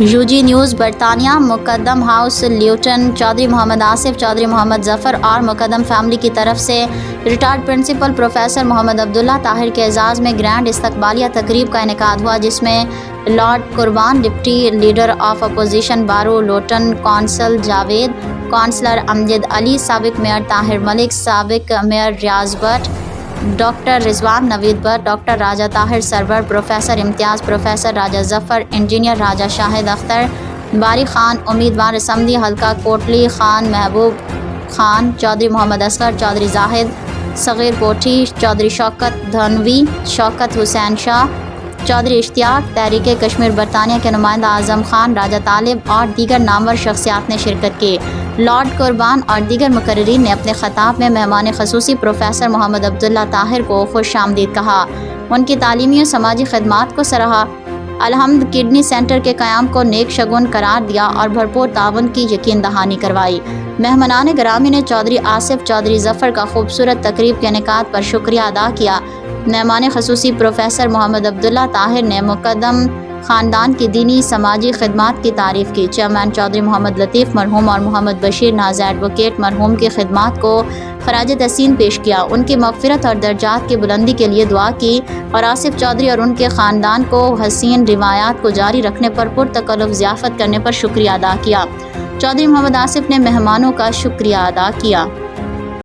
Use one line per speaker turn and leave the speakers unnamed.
UG news बरतानिया। Muqaddam house Luton Chaudhry Mohammad Asif, Chaudhry Mohammad Zafar और Muqaddam family की तरफ से retired principal professor Mohammad Abdullah Tahir के एजाज़ में ग्रैंड इस्तकबालिया तकरीब का इनेकाद हुआ, जिसमें लॉर्ड कुर्बान, डिप्टी लीडर ऑफ अपोजिशन बारो लोटन, कौंसल जावेद, कौंसलर अमजद अली, साबिक मेयर ताहिर मलिक, साबिक मेयर रियाज भट्ट, डॉक्टर रिजवान नवीद भट्ट, डॉक्टर राजा ताहिर सरवर, प्रोफेसर इम्तियाज़, प्रोफेसर राजा जफ़र, इंजीनियर राजा शाहिद अख्तर, बारी खान, उम्मीदवार असम्बली हल्का कोटली खान महबूब खान, चौधरी मोहम्मद असगर, चौधरी जाहिद सग़ीर कोठी, चौधरी शौकत धनवी, शौकत हुसैन शाह, चौधरी इश्तियाक, तहरीक कश्मीर बरतानिया के नुमाइंदा आज़म खान, राजा तालिब और दीगर नामवर शख्सियात ने शिरकत की। लॉर्ड कुर्बान और दीगर मुकर्रिरीन ने अपने ख़ताब में मेहमान ख़ुसूसी प्रोफेसर मोहम्मद अब्दुल्ला ताहिर को खुश आमदीद कहा, उनकी तालीमी और समाजी खदमात को सराहा, अलहम्द किडनी सेंटर के क़याम को नेक शगुन करार दिया और भरपूर ताउन की यकीन दहानी करवाई। मेहमानान गिरामी ने चौधरी आसिफ, चौधरी जफ़र का खूबसूरत तकरीब के इनेकाद पर शुक्रिया अदा किया। मेहमान ख़ुसूसी प्रोफेसर मोहम्मद अब्दुल्ला ताहिर ने मुकद्दम ख़ानदान की दीनी समाजी खदमात की तारीफ़ की। चेयरमैन चौधरी मोहम्मद लतीफ़ मरहूम और मोहम्मद बशीर नाज़ एडवोकेट मरहूम की खदमात को ख़राज तहसीन पेश किया, उनकी मग़फ़िरत और दर्जात की बुलंदी के लिए दुआ की और आसिफ चौधरी और उनके ख़ानदान को हसीन रिवायात को जारी रखने पर पुरतकल्लुफ़ ज़ियाफ़त करने पर शुक्रिया अदा किया। चौधरी मोहम्मद आसिफ ने मेहमानों का शुक्रिया अदा किया।